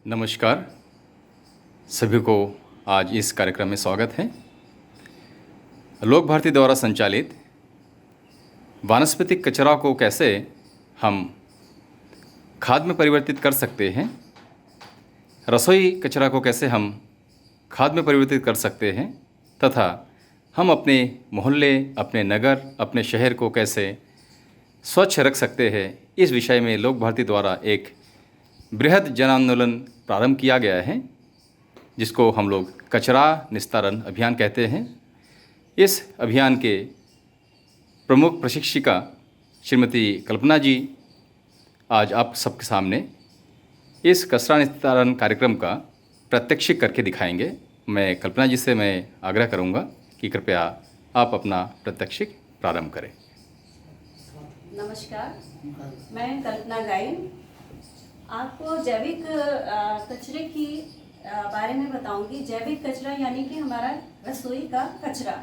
नमस्कार। सभी को आज इस कार्यक्रम में स्वागत है। लोक भारती द्वारा संचालित वानस्पतिक कचरा को कैसे हम खाद में परिवर्तित कर सकते हैं, रसोई कचरा को कैसे हम खाद में परिवर्तित कर सकते हैं तथा हम अपने मोहल्ले, अपने नगर, अपने शहर को कैसे स्वच्छ रख सकते हैं, इस विषय में लोक भारती द्वारा एक बृहद जन आंदोलन प्रारंभ किया गया है, जिसको हम लोग कचरा निस्तारण अभियान कहते हैं। इस अभियान के प्रमुख प्रशिक्षिका श्रीमती कल्पना जी आज आप सबके सामने इस कचरा निस्तारण कार्यक्रम का प्रात्यक्षिक करके दिखाएंगे। मैं कल्पना जी से आग्रह करूंगा कि कृपया आप अपना प्रात्यक्षिक प्रारंभ करें। नमस्कार, मैं कल्पना गाइन आपको जैविक कचरे की बारे में बताऊंगी। जैविक कचरा यानी कि हमारा रसोई का कचरा।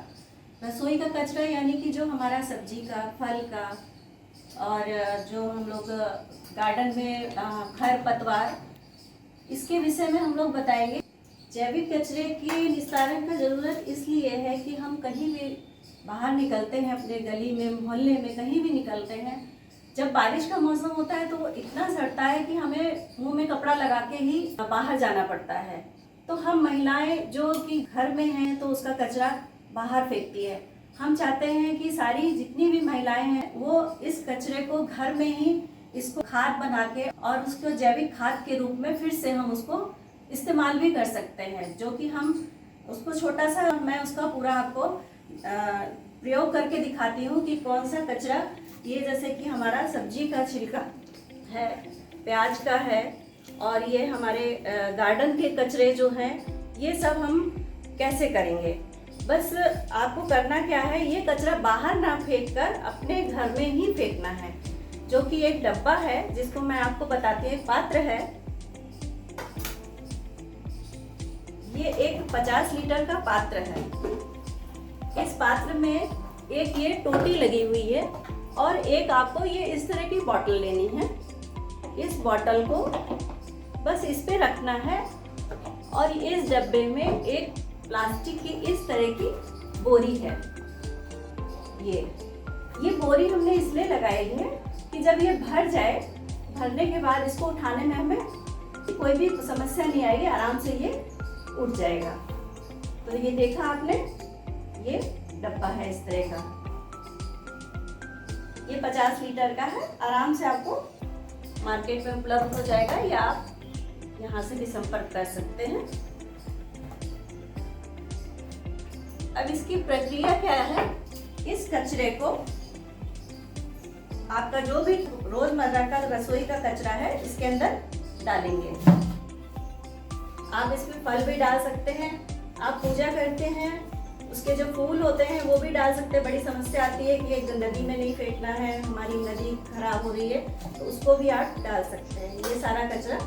रसोई का कचरा यानी कि जो हमारा सब्जी का, फल का और जो हम लोग गार्डन में खरपतवार, इसके विषय में हम लोग बताएंगे। जैविक कचरे की निस्तारण का ज़रूरत इसलिए है कि हम कहीं भी बाहर निकलते हैं, अपने गली में, मोहल्ले में कहीं भी निकलते हैं, जब बारिश का मौसम होता है तो वो इतना सड़ता है कि हमें मुंह में कपड़ा लगा के ही बाहर जाना पड़ता है। तो हम महिलाएं जो कि घर में हैं तो उसका कचरा बाहर फेंकती है। हम चाहते हैं कि सारी जितनी भी महिलाएं हैं वो इस कचरे को घर में ही इसको खाद बना के और उसको जैविक खाद के रूप में फिर से हम उसको इस्तेमाल भी कर सकते हैं। जो कि हम उसको छोटा सा, मैं उसका पूरा आपको प्रयोग करके दिखाती हूँ कि कौन सा कचरा, ये जैसे कि हमारा सब्जी का छिलका है, प्याज का है और ये हमारे गार्डन के कचरे जो हैं, ये सब हम कैसे करेंगे। बस आपको करना क्या है, ये कचरा बाहर ना फेंक कर अपने घर में ही फेंकना है। जो कि एक डब्बा है जिसको मैं आपको बताती हूँ, एक पात्र है। ये एक 50 लीटर का पात्र है। इस पात्र में एक ये टोटी लगी हुई है और एक आपको ये इस तरह की बोतल लेनी है। इस बोतल को बस इस पे रखना है और इस डब्बे में एक प्लास्टिक की इस तरह की बोरी है। ये बोरी हमने इसलिए लगाई है कि जब ये भर जाए, भरने के बाद इसको उठाने में हमें कोई भी समस्या नहीं आएगी, आराम से ये उठ जाएगा। तो ये देखा आपने, ये डब्बा है इस तरह का। ये 50 लीटर का है, आराम से आपको मार्केट में उपलब्ध हो जाएगा या आप यहाँ से भी संपर्क कर सकते हैं। अब इसकी प्रक्रिया क्या है, इस कचरे को आपका जो भी रोजमर्रा का रसोई का कचरा है इसके अंदर डालेंगे। आप इसमें फल भी डाल सकते हैं, आप पूजा करते हैं उसके जो फूल होते हैं वो भी डाल सकते हैं। बड़ी समस्या आती है कि एक नदी में नहीं फेंकना है, हमारी नदी खराब हो रही है, तो उसको भी आप डाल सकते हैं। ये सारा कचरा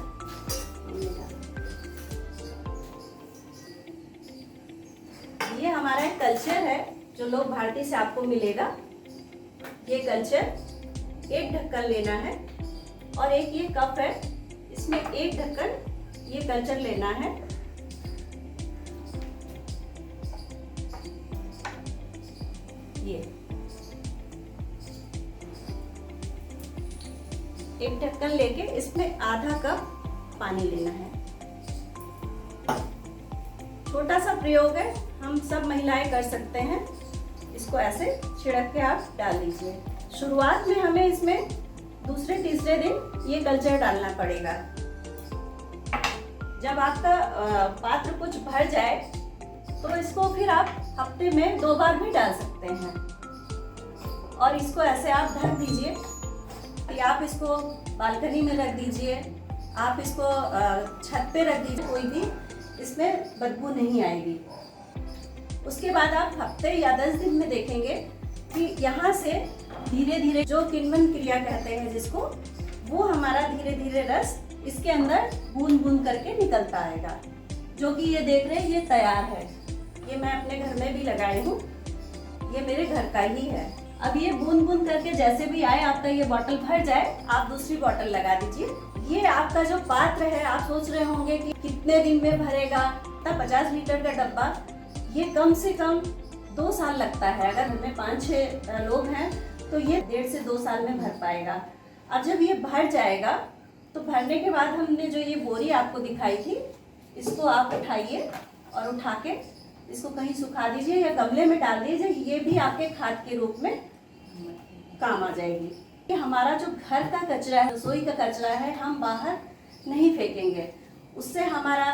ये हमारा एक कल्चर है जो लोक भारती से आपको मिलेगा। ये कल्चर एक ढक्कन लेना है और एक ये कप है, इसमें एक ढक्कन ये कल्चर लेना है। ये एक ढक्कन लेके इसमें आधा कप पानी लेना है। छोटा सा प्रयोग है, हम सब महिलाएं कर सकते हैं। इसको ऐसे छिड़क के आप डाल दीजिए। शुरुआत में हमें इसमें दूसरे तीसरे दिन ये कल्चर डालना पड़ेगा। जब आपका पात्र कुछ भर जाए तो इसको फिर आप हफ्ते में 2 बार भी डाल सकते हैं। और इसको ऐसे आप ढक दीजिए कि आप इसको बालकनी में रख दीजिए, आप इसको छत पे रख दीजिए, कोई भी इसमें बदबू नहीं आएगी। उसके बाद आप हफ्ते या 10 दिन में देखेंगे कि यहाँ से धीरे धीरे जो किण्वन क्रिया कहते हैं जिसको, वो हमारा धीरे धीरे रस इसके अंदर बूंद बूंद करके निकलता आएगा। जो कि ये देख रहे हैं ये तैयार है। ये मैं अपने घर में भी लगाई हूँ, ये मेरे घर का ही है। अब ये बूंद बूंद करके जैसे भी आए, आपका ये बॉटल भर जाए, आप दूसरी बॉटल लगा दीजिए। ये आपका जो पात्र है, आप सोच रहे होंगे कि कितने दिन में भरेगा। 50 लीटर का डब्बा ये कम से कम 2 साल लगता है। अगर हमें 5-6 लोग हैं तो ये 1.5 से 2 साल में भर पाएगा। अब जब ये भर जाएगा तो भरने के बाद हमने जो ये बोरी आपको दिखाई थी, इसको आप उठाइए और उठा के इसको कहीं सुखा दीजिए या गमले में डाल दीजिए। ये भी आपके खाद के रूप में काम आ जाएगी। कि हमारा जो घर का कचरा है, रसोई का कचरा है, हम बाहर नहीं फेंकेंगे। उससे हमारा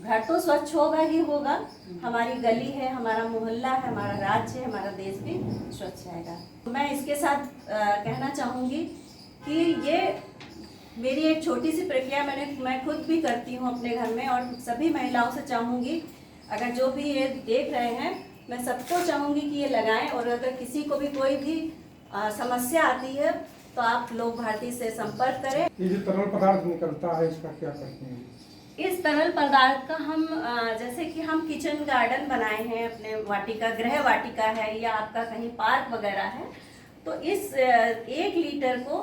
घर तो स्वच्छ होगा ही होगा, हमारी गली है, हमारा मोहल्ला है, हमारा राज्य है, हमारा देश भी स्वच्छ रहेगा। मैं इसके साथ कहना चाहूँगी कि ये मेरी एक छोटी सी प्रक्रिया मैं खुद भी करती हूँ अपने घर में, और सभी महिलाओं से चाहूँगी, अगर जो भी ये देख रहे हैं, मैं सबको चाहूँगी कि ये लगाएं। और अगर किसी को भी कोई भी समस्या आती है तो आप लोक भारती से संपर्क करें। ये जो तरल पदार्थ निकलता है इसका क्या करते हैं? इस तरल पदार्थ का हम जैसे कि हम किचन गार्डन बनाए हैं, अपने वाटिका, गृह वाटिका है या आपका कहीं पार्क वगैरह है, तो इस 1 लीटर को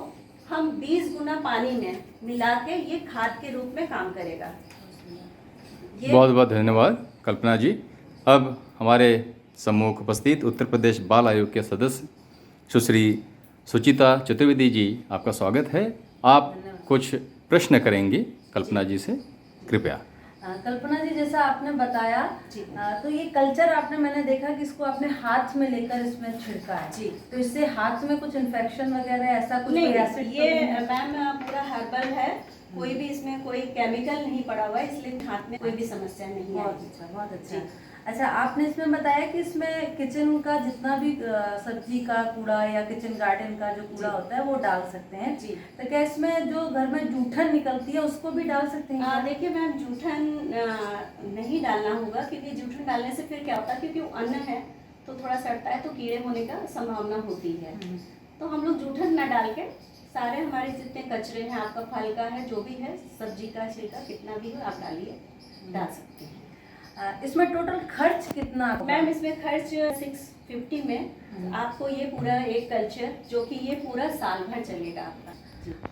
हम 20 गुना पानी में मिला के ये खाद के रूप में काम करेगा। बहुत बहुत धन्यवाद कल्पना जी। अब हमारे सम्मुख उपस्थित उत्तर प्रदेश बाल आयोग के सदस्य सुश्री सुचिता चतुर्वेदी जी, आपका स्वागत है। आप कुछ प्रश्न करेंगी कल्पना जी से, कृपया। कल्पना जी, जैसा आपने बताया तो ये कल्चर मैंने देखा कि इसको आपने हाथ में लेकर इसमें छिड़का है जी, तो इससे हाथ में कुछ इन्फेक्शन वगैरह ऐसा कुछ नहीं, एसिड ये मैम पूरा हर्बल है, कोई भी इसमें कोई केमिकल नहीं पड़ा हुआ है, इसलिए हाथ में कोई भी समस्या नहीं है। बहुत अच्छा, बहुत अच्छा। अच्छा, आपने इसमें बताया कि इसमें किचन का जितना भी सब्जी का कूड़ा या किचन गार्डन का जो कूड़ा होता है वो डाल सकते हैं जी। तो क्या इसमें जो घर में जूठन निकलती है उसको भी डाल सकते हैं? देखिए मैम, जूठन नहीं डालना होगा, क्योंकि जूठन डालने से फिर क्या होता है, क्योंकि वो अन्न है तो थोड़ा सड़ता है तो कीड़े होने का संभावना होती है। तो हम लोग जूठन ना डाल के सारे हमारे जितने कचरे हैं, आपका फल का है, जो भी है, सब्जी का छिलका कितना भी हो आप डालिए, डाल सकते हैं। इसमें टोटल खर्च कितना? मैम इसमें खर्च 650 में आपको ये पूरा एक कल्चर, जो कि ये पूरा साल भर चलेगा आपका।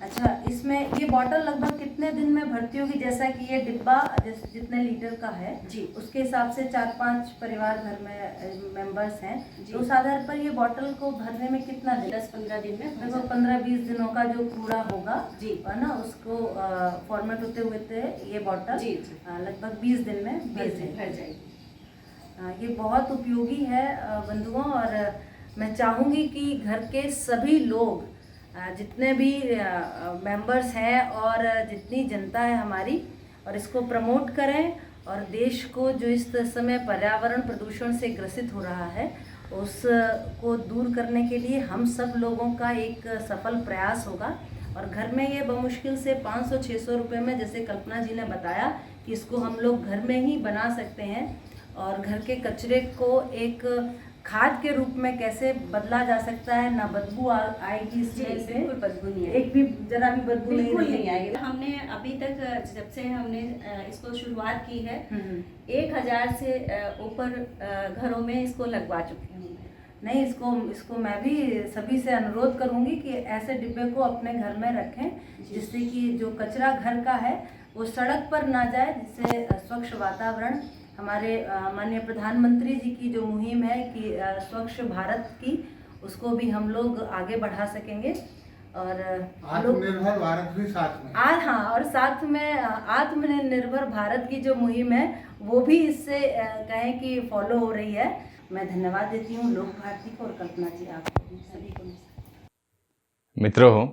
अच्छा, इसमें ये बॉटल लगभग कितने दिन में भरती होगी? जैसा कि ये डिब्बा जितने लीटर का है जी, उसके हिसाब से 4-5 परिवार घर में मेंबर्स हैं, तो उस आधार पर ये बॉटल को भरने में कितना दिन? 10-15 दिन में लगभग 15-20 दिनों का जो कूड़ा होगा जी, है ना, उसको फॉर्मेट होते हुए ये बॉटल जी लगभग 20 दिन में भर जाएगी। ये बहुत उपयोगी है बंधुओं, और मैं चाहूँगी कि घर के सभी लोग, जितने भी मेंबर्स हैं और जितनी जनता है हमारी, और इसको प्रमोट करें, और देश को जो इस समय पर्यावरण प्रदूषण से ग्रसित हो रहा है उसको दूर करने के लिए हम सब लोगों का एक सफल प्रयास होगा। और घर में ये बमुश्किल से 500-600 रुपये में, जैसे कल्पना जी ने बताया कि इसको हम लोग घर में ही बना सकते हैं, और घर के कचरे को एक खाद के रूप में कैसे बदला जा सकता है, ना बदबू आएगी इसमें से, बिल्कुल बदबू नहीं एक भी जरा भी बदबू नहीं आएगी। हमने अभी तक जब से हमने इसको शुरुआत की है 1000 से ऊपर घरों में इसको लगवा चुके हैं। नहीं, इसको मैं भी सभी से अनुरोध करूंगी कि ऐसे डिब्बे को अपने घर में रखें, जिससे कि जो कचरा घर का है वो सड़क पर ना जाए, जिससे स्वच्छ वातावरण, हमारे माननीय प्रधानमंत्री जी की जो मुहिम है कि स्वच्छ भारत की, उसको भी हम लोग आगे बढ़ा सकेंगे। और आत्मनिर्भर भारत भी साथ में। हाँ, और साथ में आत्मनिर्भर भारत की जो मुहिम है वो भी इससे कहें कि फॉलो हो रही है। मैं धन्यवाद देती हूँ लोक भारती को और कल्पना जी, आपको सभी को। मित्रों,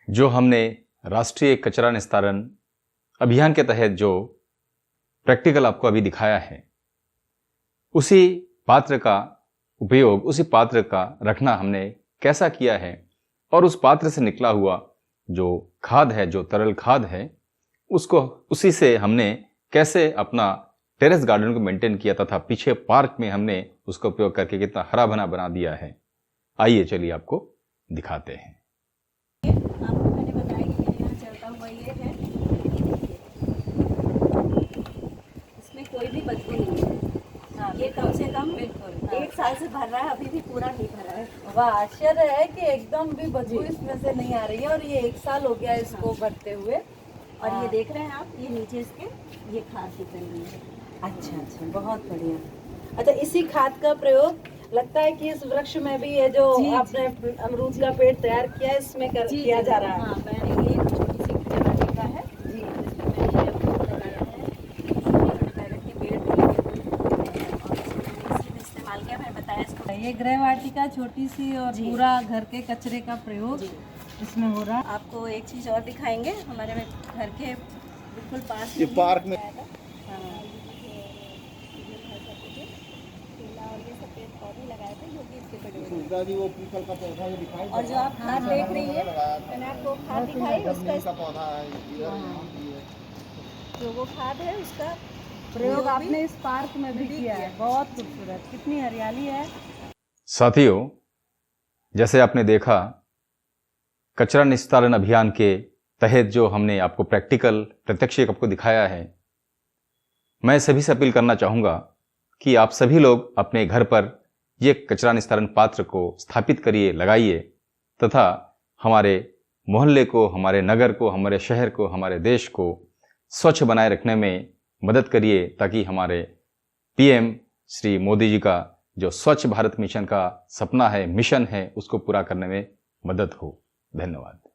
जो हमने राष्ट्रीय कचरा निस्तारण अभियान के तहत जो प्रैक्टिकल आपको अभी दिखाया है, उसी पात्र का उपयोग, उसी पात्र का रखना हमने कैसा किया है, और उस पात्र से निकला हुआ जो खाद है, जो तरल खाद है, उसको उसी से हमने कैसे अपना टेरेस गार्डन को मेंटेन किया, तथा पीछे पार्क में हमने उसका उपयोग करके कितना हरा भरा बना दिया है। आइए चलिए आपको दिखाते हैं। आपको मैंने बताया कि मेरे यहाँ चलता हुआ ये है, इसमें कोई भी बदबू नहीं है। ये कम से कम बिल्कुल। 1 साल से भर रहा है, अभी भी पूरा नहीं भरा है। वाह, आश्चर्य है कि एकदम भी बदबू इसमें से नहीं आ रही है और ये 1 साल हो गया इसको भरते हुए। और ये देख रहे हैं आप, ये नीचे इसके ये खाद निकल रही है। अच्छा अच्छा, बहुत बढ़िया। अच्छा, इसी खाद का प्रयोग लगता है कि इस वृक्ष में भी ये जो आपने अमरूद का पेड़ तैयार किया है इसमें किया जा रहा है। हाँ, मैंने एक छोटी सी जगह का है जी, जिसमें मैंने ये अमरूद लगाया है, बैगन के पेड़ भी लगे हुए हैं और इसमें इस्तेमाल किया, मैंने बताया इसको। ये गृह वाटिका छोटी सी और पूरा घर के कचरे का प्रयोग इसमें हो रहा है। आपको एक चीज़ और दिखाएंगे, हमारे घर के बिल्कुल पास ये में पार्क में सुधा जी वो पीपल का पौधा भी दिखाई और जो आप खाद देख रही है, मैंने आपको खाद दिखाई, का उसका पौधा है जो वो खाद है उसका प्रयोग आपने इस पार्क में भी किया है। बहुत खूबसूरत, कितनी हरियाली है। साथियों, जैसे आपने देखा कचरा निस्तारण अभियान के तहत जो हमने आपको प्रैक्टिकल प्रत्यक्ष आपको दिखाया है, मैं सभी से अपील करना चाहूँगा कि आप सभी लोग अपने घर पर ये कचरा निस्तारण पात्र को स्थापित करिए, लगाइए तथा हमारे मोहल्ले को, हमारे नगर को, हमारे शहर को, हमारे देश को स्वच्छ बनाए रखने में मदद करिए, ताकि हमारे पीएम श्री मोदी जी का जो स्वच्छ भारत मिशन का सपना है, मिशन है, उसको पूरा करने में मदद हो। धन्यवाद।